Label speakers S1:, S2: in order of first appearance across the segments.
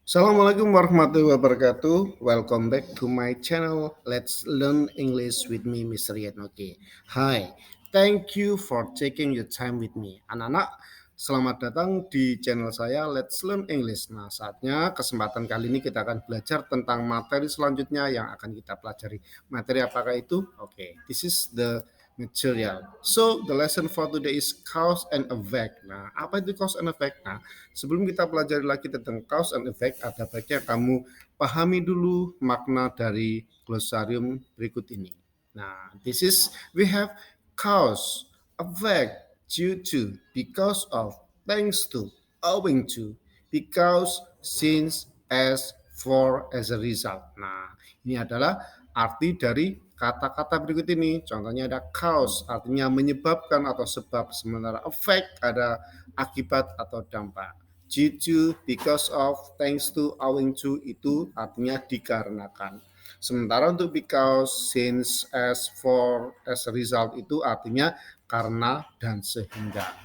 S1: Assalamualaikum warahmatullahi wabarakatuh. Welcome back to my channel. Let's learn English with me, Mr. Yan. Oke. Hai, thank you for taking your time with me. Anak-anak, selamat datang di channel saya Let's Learn English. Nah, saatnya kesempatan kali ini kita akan belajar tentang materi selanjutnya yang akan kita pelajari. Materi apakah itu? Oke, this is the material. So, the lesson for today is cause and effect. Nah, apa itu cause and effect? Nah, sebelum kita pelajari lagi tentang cause and effect, ada baiknya kamu pahami dulu makna dari glosarium berikut ini. Nah, this is we have cause, effect, due to, because of, thanks to, owing to, because, since, as, for, as a result. Nah, ini adalah arti dari kata-kata berikut ini. Contohnya ada cause, artinya menyebabkan atau sebab, sementara effect ada akibat atau dampak. Due to, because of, thanks to, owing to itu artinya dikarenakan. Sementara untuk because, since, as, for, as a result itu artinya karena dan sehingga.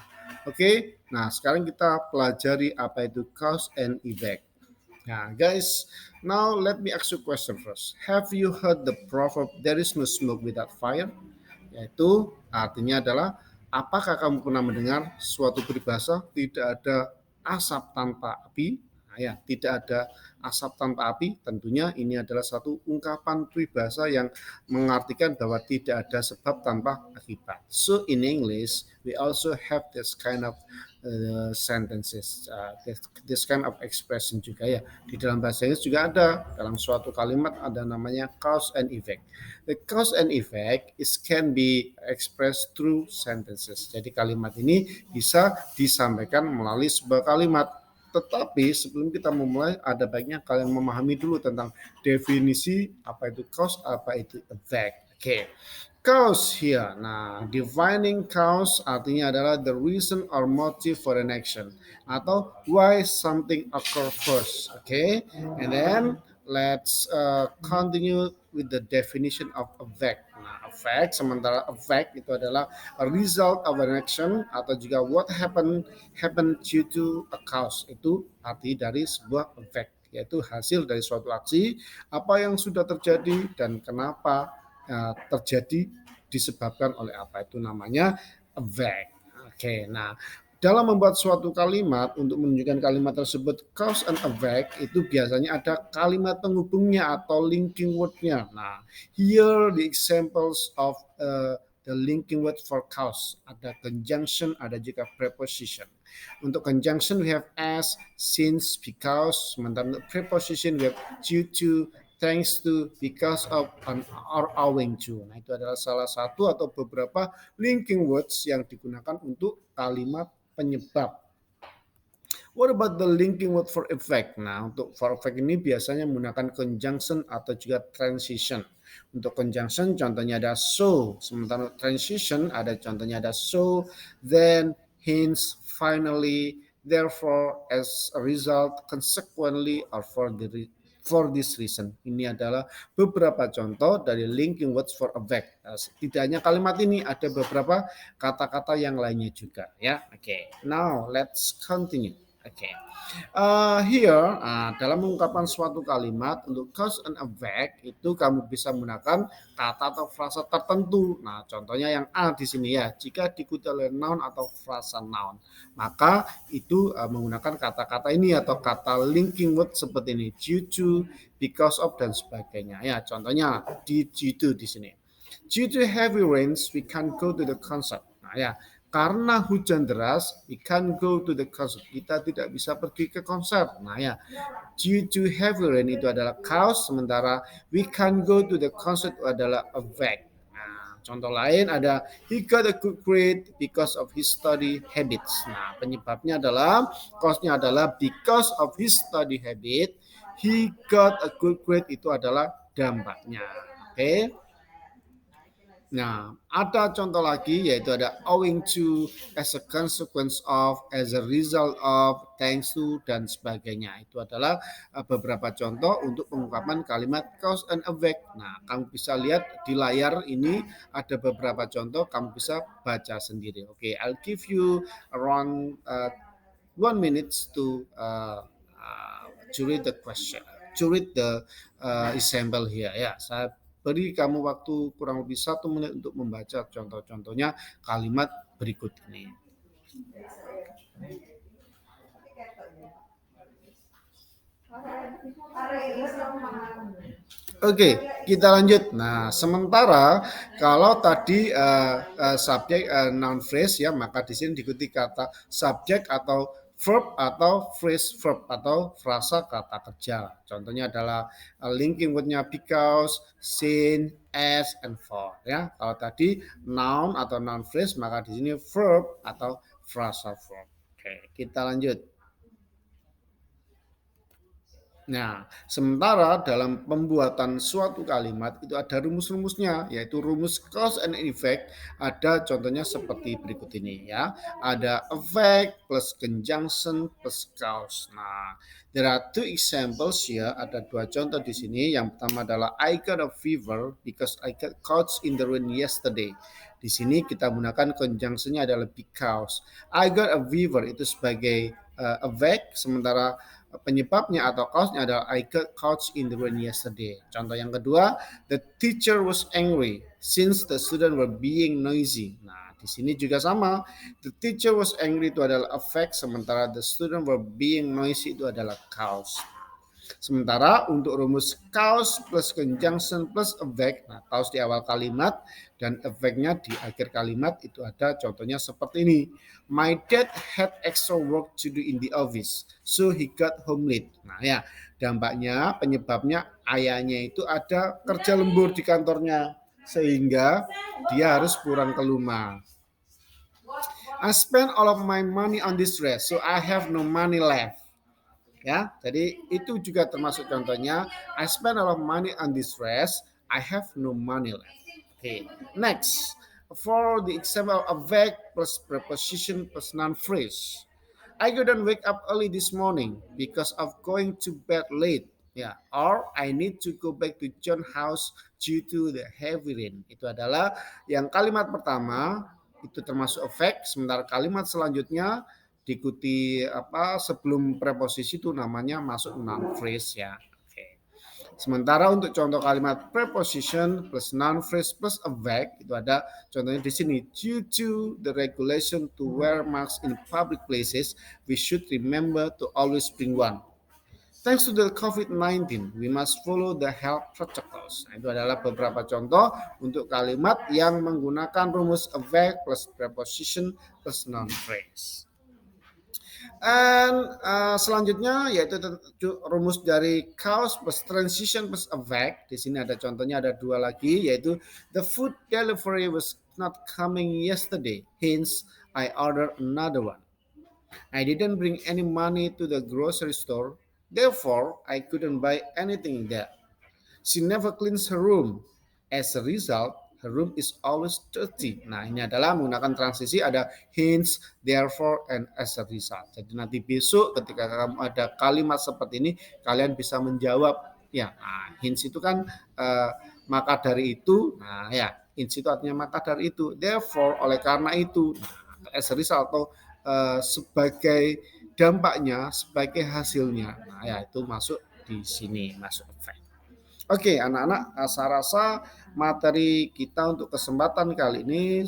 S1: Oke, nah sekarang kita pelajari apa itu cause and effect. Nah, guys, now let me ask you a question first. Have you heard the proverb there is no smoke without fire? Yaitu artinya adalah apakah kamu pernah mendengar suatu peribahasa tidak ada asap tanpa api? Nah, ya, tidak ada asap tanpa api. Tentunya ini adalah satu ungkapan peribahasa yang mengartikan bahwa tidak ada sebab tanpa akibat. So in English, we also have this kind of sentences, this kind of expression juga ya. Di dalam bahasa Inggris juga ada dalam suatu kalimat ada namanya cause and effect. The cause and effect is can be expressed through sentences. Jadi kalimat ini bisa disampaikan melalui sebuah kalimat. Tetapi sebelum kita memulai, ada baiknya kalian memahami dulu tentang definisi apa itu cause, apa itu effect. Oke, cause here. Nah, defining cause artinya adalah the reason or motive for an action atau why something occur first. Okay, and then let's continue with the definition of effect. Nah, effect sementara effect itu adalah a result of an action atau juga what happen due to a cause. Itu arti dari sebuah effect, yaitu hasil dari suatu aksi apa yang sudah terjadi dan kenapa terjadi disebabkan oleh apa, itu namanya effect. Oke, nah dalam membuat suatu kalimat untuk menunjukkan kalimat tersebut cause and effect itu biasanya ada kalimat penghubungnya atau linking wordnya. Nah, here the examples of the linking word for cause, ada conjunction, ada juga preposition. Untuk conjunction we have as, since, because. Sementara untuk preposition we have due to, thanks to, because of, or owing to. Nah, itu adalah salah satu atau beberapa linking words yang digunakan untuk kalimat penyebab. What about the linking word for effect? Nah, untuk for effect ini biasanya menggunakan conjunction atau juga transition. Untuk conjunction contohnya ada so, sementara transition ada contohnya ada so, then, hence, finally, therefore, as a result, consequently, or for this reason. Ini adalah beberapa contoh dari linking words for effect. Tidak hanya kalimat ini, ada beberapa kata-kata yang lainnya juga ya. Oke, now let's continue. Oke, here dalam mengungkapkan suatu kalimat untuk cause and effect itu kamu bisa menggunakan kata atau frasa tertentu. Nah, contohnya yang A di sini ya, jika diikuti oleh noun atau frasa noun, maka itu menggunakan kata-kata ini atau kata linking word seperti ini, due to, because of, dan sebagainya. Ya, contohnya due to di sini. Due to heavy rains, we can't go to the concert. Nah, ya, karena hujan deras, we can't go to the concert. Kita tidak bisa pergi ke konser. Nah, ya, due to heavy rain itu adalah cause, sementara we can't go to the concert adalah effect. Nah, contoh lain ada he got a good grade because of his study habits. Nah, penyebabnya adalah cause-nya adalah because of his study habit. He got a good grade itu adalah dampaknya. Oke. Nah, ada contoh lagi yaitu ada owing to, as a consequence of, as a result of, thanks to, dan sebagainya. Itu adalah beberapa contoh untuk pengungkapan kalimat cause and effect. Nah, kamu bisa lihat di layar ini ada beberapa contoh, kamu bisa baca sendiri. Oke, I'll give you around 1 minute to to read the question, to read the example here. Ya, saya beri kamu waktu kurang lebih 1 menit untuk membaca contoh-contohnya kalimat berikut ini. Oke, kita lanjut. Nah, sementara kalau tadi subjek noun phrase ya, maka di sini diikuti kata subjek atau verb atau phrase verb atau frasa kata kerja. Contohnya adalah linking wordnya because, since, as, and for. Ya, kalau tadi noun atau noun phrase, maka di sini verb atau frasa verb. Oke, kita lanjut. Nah, sementara dalam pembuatan suatu kalimat itu ada rumus-rumusnya, yaitu rumus cause and effect. Ada contohnya seperti berikut ini ya. Ada effect plus conjunction plus cause. Nah, there are two examples ya. Ada dua contoh di sini. Yang pertama adalah I got a fever because I got caught in the rain yesterday. Di sini kita gunakan conjunctionnya adalah because. I got a fever itu sebagai effect, sementara penyebabnya atau cause-nya adalah I got caught in the rain yesterday. Contoh yang kedua, the teacher was angry since the students were being noisy. Nah, di sini juga sama. The teacher was angry itu adalah effect, sementara the students were being noisy itu adalah cause. Sementara untuk rumus cause plus conjunction plus effect, nah cause di awal kalimat dan efeknya di akhir kalimat itu ada contohnya seperti ini. My dad had extra work to do in the office, so he got home late. Nah ya, dampaknya penyebabnya ayahnya itu ada kerja lembur di kantornya sehingga dia harus pulang ke rumah. I spent all of my money on this dress, so I have no money left. Ya, jadi itu juga termasuk contohnya. I spend a lot of money on this dress. I have no money left. Okay, next for the example of verb plus preposition plus noun phrase. I couldn't wake up early this morning because of going to bed late. Ya, or I need to go back to John's house due to the heavy rain. Itu adalah yang kalimat pertama itu termasuk efek, sementara kalimat selanjutnya diikuti sebelum preposisi itu namanya masuk noun phrase ya. Oke. Sementara untuk contoh kalimat preposition plus noun phrase plus a verb itu ada contohnya di sini. Due to the regulation to wear masks in public places, we should remember to always bring one. Thanks to the COVID-19, we must follow the health protocols. Nah, itu adalah beberapa contoh untuk kalimat yang menggunakan rumus a verb plus preposition plus noun phrase. And selanjutnya yaitu rumus dari cause plus transition plus effect. Di sini ada contohnya, ada dua lagi, yaitu the food delivery was not coming yesterday, hence I ordered another one. I didn't bring any money to the grocery store, therefore I couldn't buy anything there. She never cleans her room. As a result, her room is always dirty. Nah, ini adalah menggunakan transisi, ada hence, therefore, and as a result. Jadi nanti besok ketika kamu ada kalimat seperti ini, kalian bisa menjawab, ya, nah, hence itu kan maka dari itu, nah ya, hence itu artinya maka dari itu, therefore, oleh karena itu, nah, as a result atau sebagai dampaknya, sebagai hasilnya, nah ya itu masuk di sini, masuk efek. Oke, anak-anak, saya rasa materi kita untuk kesempatan kali ini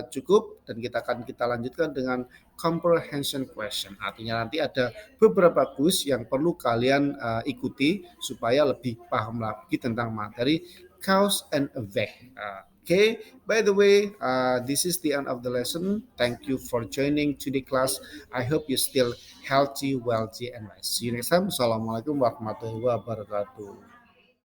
S1: cukup dan kita lanjutkan dengan comprehension question. Artinya nanti ada beberapa quiz yang perlu kalian ikuti supaya lebih paham lagi tentang materi cause and effect. Okay, by the way, this is the end of the lesson. Thank you for joining today class. I hope you still healthy, wealthy, and wise. See you next time. Assalamualaikum warahmatullahi wabarakatuh.